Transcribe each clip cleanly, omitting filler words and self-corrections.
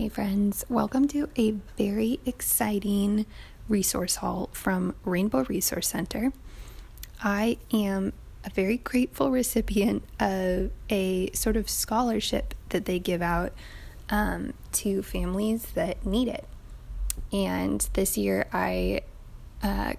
Hey friends, welcome to a very exciting resource haul from Rainbow Resource Center. I am a very grateful recipient of a sort of scholarship that they give out to families that need it. And this year I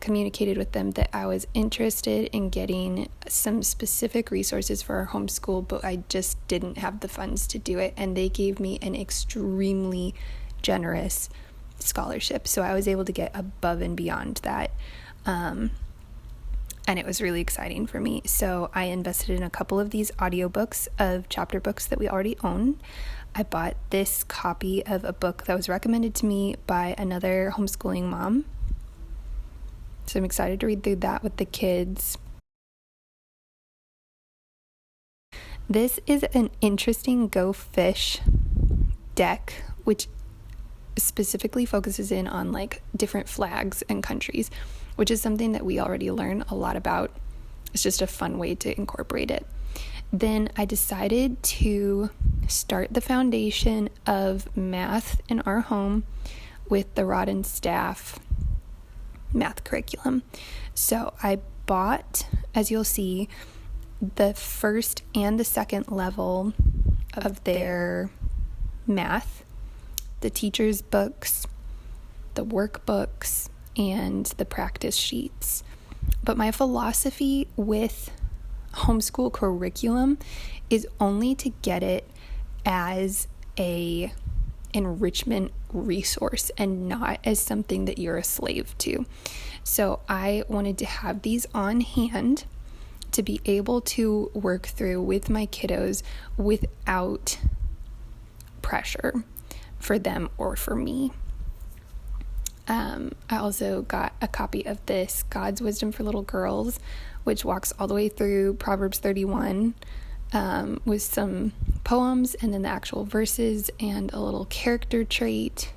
communicated with them that I was interested in getting some specific resources for our homeschool, but I just didn't have the funds to do it, and they gave me an extremely generous scholarship, so I was able to get above and beyond that, and it was really exciting for me. So I invested in a couple of these audiobooks of chapter books that we already own. I bought this copy of a book that was recommended to me by another homeschooling mom, so I'm excited to read through that with the kids. This is an interesting Go Fish deck, which specifically focuses in on like different flags and countries, which is something that we already learn a lot about. It's just a fun way to incorporate it. Then I decided to start the foundation of math in our home with the Rod and Staff math curriculum. So I bought, as you'll see, the first and the second level of their math, the teacher's books, the workbooks, and the practice sheets. But my philosophy with homeschool curriculum is only to get it as a enrichment resource and not as something that you're a slave to. So I wanted to have these on hand to be able to work through with my kiddos without pressure for them or for me. I also got a copy of this God's Wisdom for Little Girls, which walks all the way through Proverbs 31 with some poems and then the actual verses and a little character trait.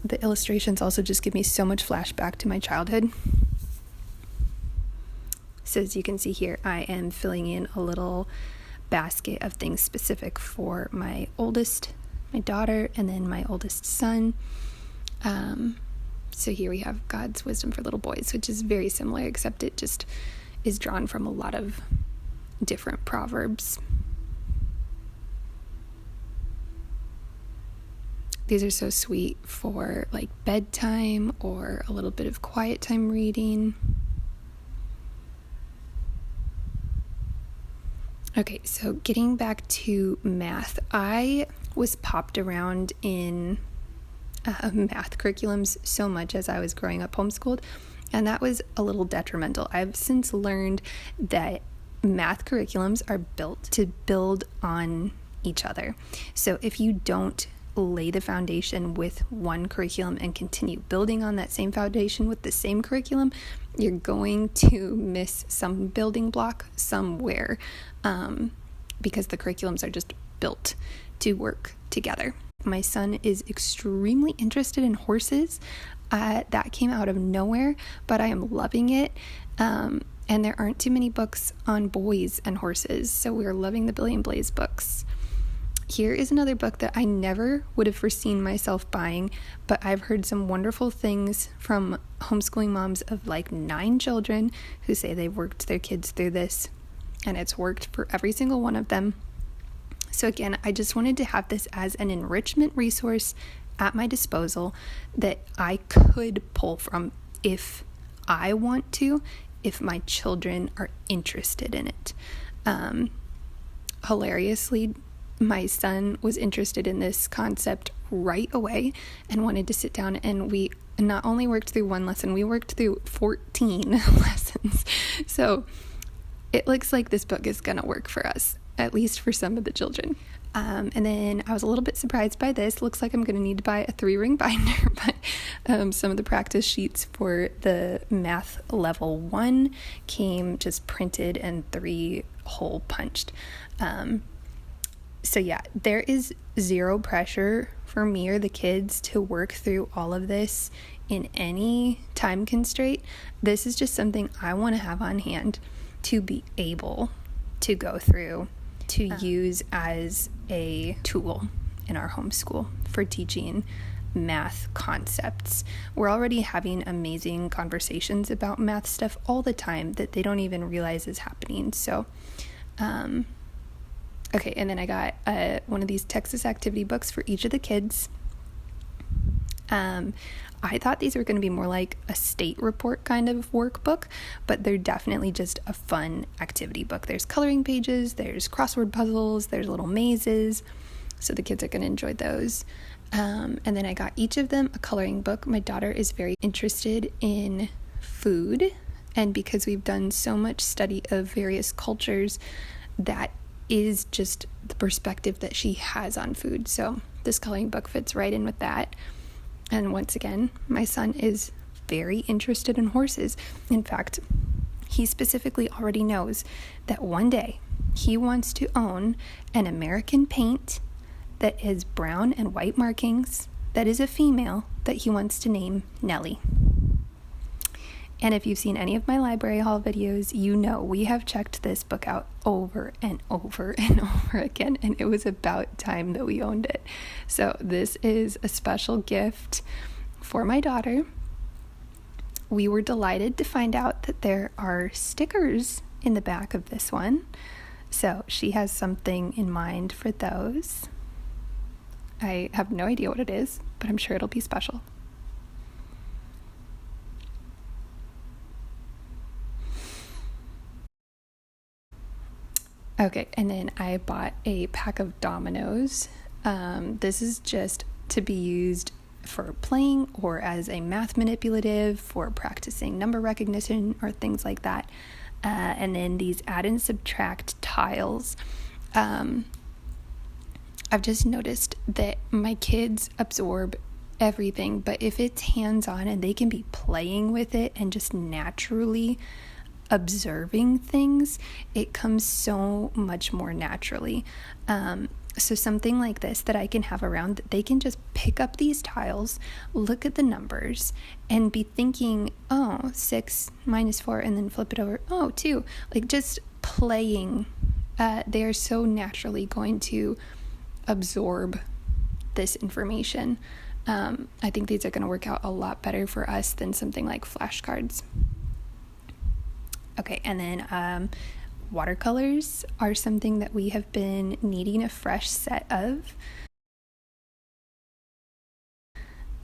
The illustrations also just give me so much flashback to my childhood. So as you can see here, I am filling in a little basket of things specific for my oldest, my daughter, and then my oldest son. So here we have God's Wisdom for Little Boys, which is very similar, except it just is drawn from a lot of different proverbs. These are so sweet for like bedtime or a little bit of quiet time reading. Okay, so getting back to math, I was popped around in math curriculums so much as I was growing up homeschooled, and that was a little detrimental. I've since learned that math curriculums are built to build on each other. So if you don't lay the foundation with one curriculum and continue building on that same foundation with the same curriculum, you're going to miss some building block somewhere, because the curriculums are just built to work together. My son is extremely interested in horses. That came out of nowhere, but I am loving it. And there aren't too many books on boys and horses, so we're loving the Billy and Blaze books. Here is another book that I never would have foreseen myself buying, but I've heard some wonderful things from homeschooling moms of like 9 children who say they've worked their kids through this, and it's worked for every single one of them. So again, I just wanted to have this as an enrichment resource at my disposal that I could pull from if I want to, if my children are interested in it. Hilariously, my son was interested in this concept right away and wanted to sit down, and we not only worked through one lesson, we worked through 14 lessons. So it looks like this book is gonna work for us, at least for some of the children. And then I was a little bit surprised by this. Looks like I'm going to need to buy a 3-ring binder, but some of the practice sheets for the math level 1 came just printed and 3 hole punched. So yeah, there is zero pressure for me or the kids to work through all of this in any time constraint. This is just something I want to have on hand to be able to go through, to use as a tool in our homeschool for teaching math concepts. We're already having amazing conversations about math stuff all the time that they don't even realize is happening. So, okay, and then I got one of these Texas activity books for each of the kids. I thought these were going to be more like a state report kind of workbook, but they're definitely just a fun activity book. There's coloring pages, there's crossword puzzles, there's little mazes, so the kids are going to enjoy those. And then I got each of them a coloring book. My daughter is very interested in food, and because we've done so much study of various cultures, that is just the perspective that she has on food. So this coloring book fits right in with that. And once again, my son is very interested in horses. In fact, he specifically already knows that one day he wants to own an American paint that is brown and white markings, that is a female, that he wants to name Nellie. And if you've seen any of my library haul videos, you know we have checked this book out over and over and over again, and it was about time that we owned it. So this is a special gift for my daughter. We were delighted to find out that there are stickers in the back of this one, so she has something in mind for those. I have no idea what it is, but I'm sure it'll be special. Okay, and then I bought a pack of dominoes. This is just to be used for playing or as a math manipulative for practicing number recognition or things like that. And then these add and subtract tiles. I've just noticed that my kids absorb everything, but if it's hands-on and they can be playing with it and just naturally observing things, it comes so much more naturally. So something like this that I can have around, that they can just pick up these tiles, look at the numbers, and be thinking, oh, 6 minus 4, and then flip it over, oh, 2. Like just playing. They are so naturally going to absorb this information. I think these are going to work out a lot better for us than something like flashcards. Okay, and then watercolors are something that we have been needing a fresh set of.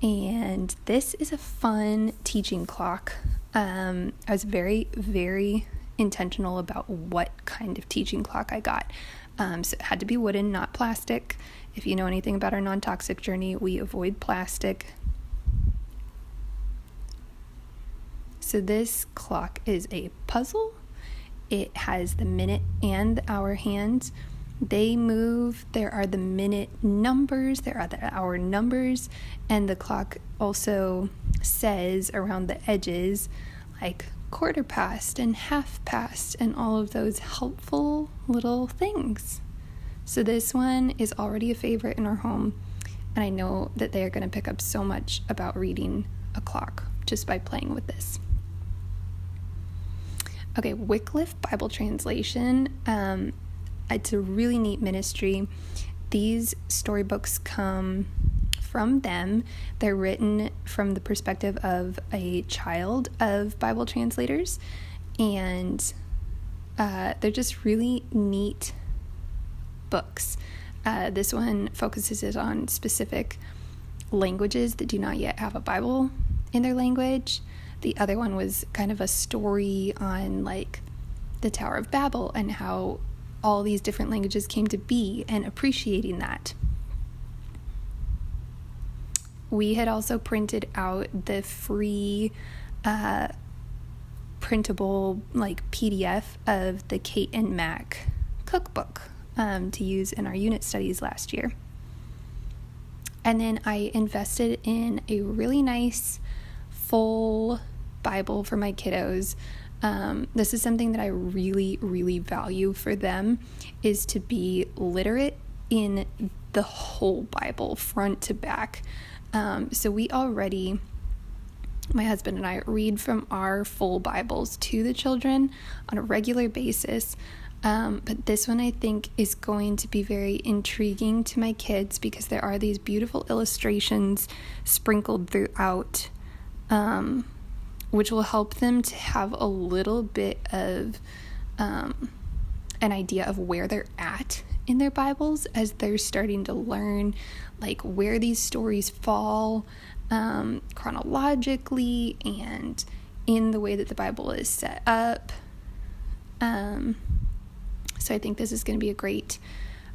And this is a fun teaching clock. I was very, very intentional about what kind of teaching clock I got. So it had to be wooden, not plastic. If you know anything about our non-toxic journey, we avoid plastic. So this clock is a puzzle. It has the minute and the hour hands. They move. There are the minute numbers, there are the hour numbers, and the clock also says around the edges like quarter past and half past and all of those helpful little things. So this one is already a favorite in our home, and I know that they are going to pick up so much about reading a clock just by playing with this. Okay, Wycliffe Bible Translation. It's a really neat ministry. These storybooks come from them. They're written from the perspective of a child of Bible translators, and they're just really neat books. This one focuses on specific languages that do not yet have a Bible in their language. The other one was kind of a story on like the Tower of Babel and how all these different languages came to be and appreciating that. We had also printed out the free printable like PDF of the Kate and Mac cookbook to use in our unit studies last year. And then I invested in a really nice full Bible for my kiddos. This is something that I really, really value for them, is to be literate in the whole Bible, front to back. So we already, my husband and I, read from our full Bibles to the children on a regular basis. But this one I think is going to be very intriguing to my kids because there are these beautiful illustrations sprinkled throughout, which will help them to have a little bit of an idea of where they're at in their Bibles as they're starting to learn like where these stories fall chronologically and in the way that the Bible is set up. So I think this is going to be a great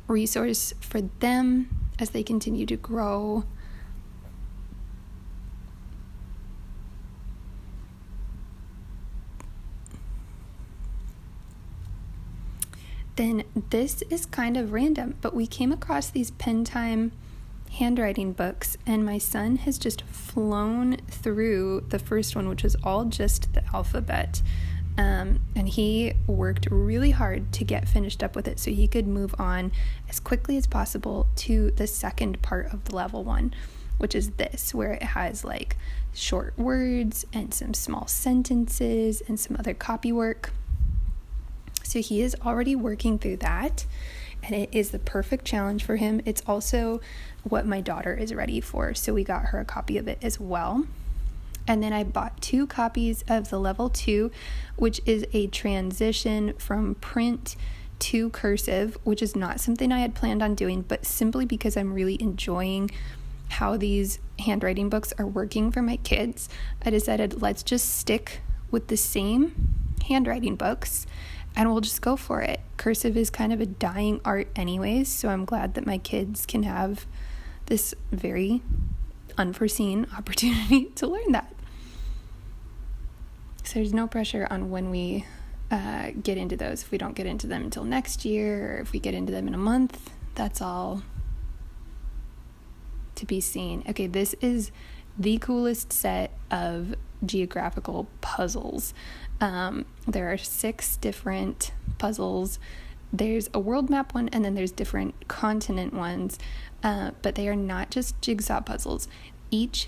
resource for them as they continue to grow. Then this is kind of random, but we came across these pen time handwriting books, and my son has just flown through the first one, which was all just the alphabet. And he worked really hard to get finished up with it so he could move on as quickly as possible to the second part of the level 1, which is this, where it has like short words and some small sentences and some other copy work. So he is already working through that, and it is the perfect challenge for him. It's also what my daughter is ready for, so we got her a copy of it as well. And then I bought 2 copies of the level 2, which is a transition from print to cursive, which is not something I had planned on doing, but simply because I'm really enjoying how these handwriting books are working for my kids, I decided let's just stick with the same handwriting books and we'll just go for it. Cursive is kind of a dying art anyways, so I'm glad that my kids can have this very unforeseen opportunity to learn that. So there's no pressure on when we get into those. If we don't get into them until next year, or if we get into them in a month, that's all to be seen. Okay, this is the coolest set of geographical puzzles. There are 6 different puzzles. There's a world map one, and then there's different continent ones, but they are not just jigsaw puzzles. Each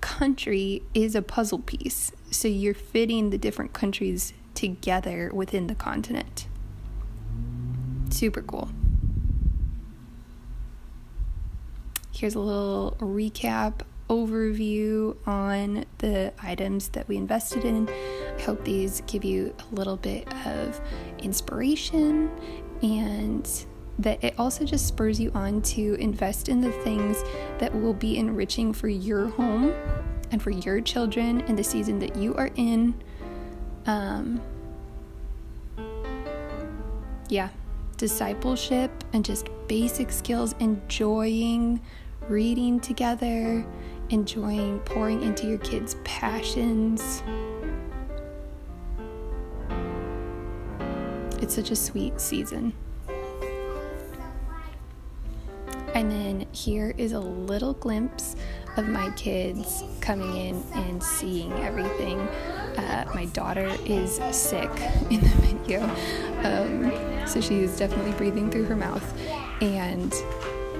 country is a puzzle piece, so you're fitting the different countries together within the continent. Super cool. Here's a little recap overview on the items that we invested in. I hope these give you a little bit of inspiration, and that it also just spurs you on to invest in the things that will be enriching for your home and for your children in the season that you are in. Discipleship and just basic skills, enjoying reading together, enjoying pouring into your kids' passions. It's such a sweet season. And then here is a little glimpse of my kids coming in and seeing everything. My daughter is sick in the video, so she is definitely breathing through her mouth, and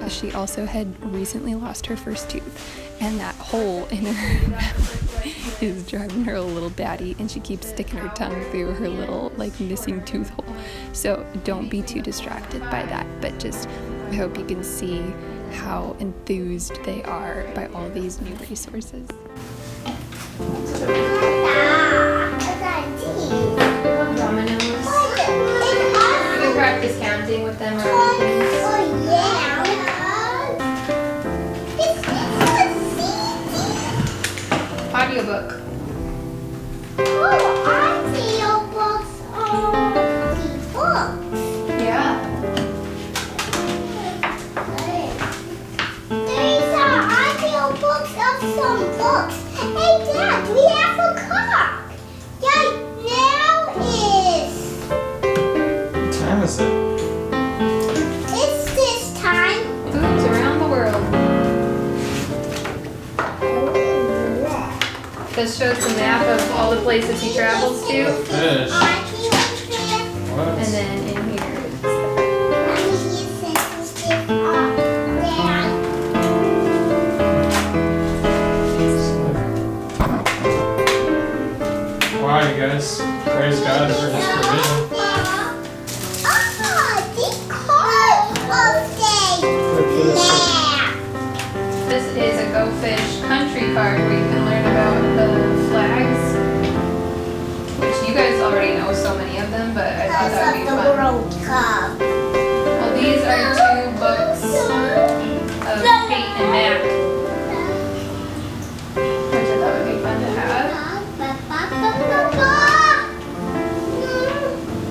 she also had recently lost her first tooth, and that hole in her mouth is driving her a little batty, and she keeps sticking her tongue through her little missing tooth hole. So don't be too distracted by that, but just I hope you can see how enthused they are by all these new resources. Dominoes. You can practice counting with them or anything. Oh yeah. Audiobook. Oh, audiobooks are the book. Yeah. These are audiobooks of some books. Hey Dad, we have a car. Yeah, now is. What time is it? It's this time. Foods around the world. This shows the map of all the places he travels to. Fish. What? And then in here it's Wow, you guys. Praise God for his provision. Go Fish country card where you can learn about the flags, which you guys already know so many of them, but I thought that would be the fun. World Cup. Well, these are 2 books of Kate and Mac, which I thought would be fun to have.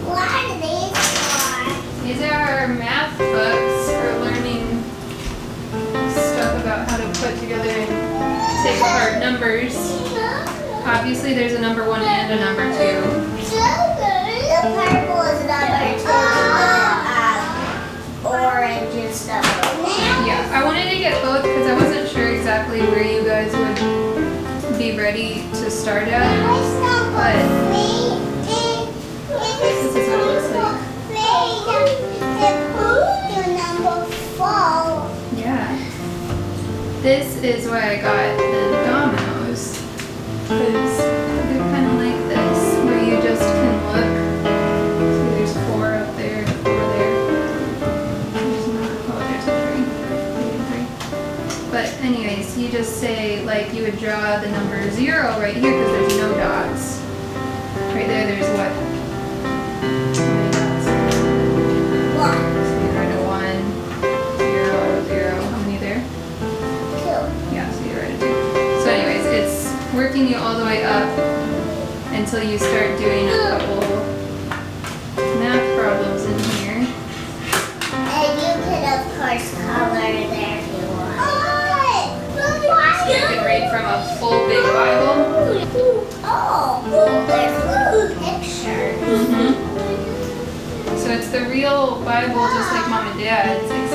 What are these for? These are math books for learning stuff about how to put together and take apart numbers. Obviously, there's a number 1 and a number 2. The purple is number 2. Orange is number 1. Yeah, I wanted to get both because I wasn't sure exactly where you guys would be ready to start at. But this is what it looks like. Yeah. This is why I got the dominoes. Because they're kind of like this, where you just can look. See, there's 4 up there, 4 there. There's not, oh, there's a 3. 3. But anyways, you just say, like, you would draw the number 0 right here because there's no dots. Right there, there's what? How many dots? So you write a 1, 0, 0. How many there? 2. Yeah, so you write a 2. So anyways, it's working you all the way up until you start doing a couple math problems in here. And you can, of course, color there if you want. So you can read from a full big Bible. Oh, there's pictures. So it's the real Bible, just like Mom and Dad's,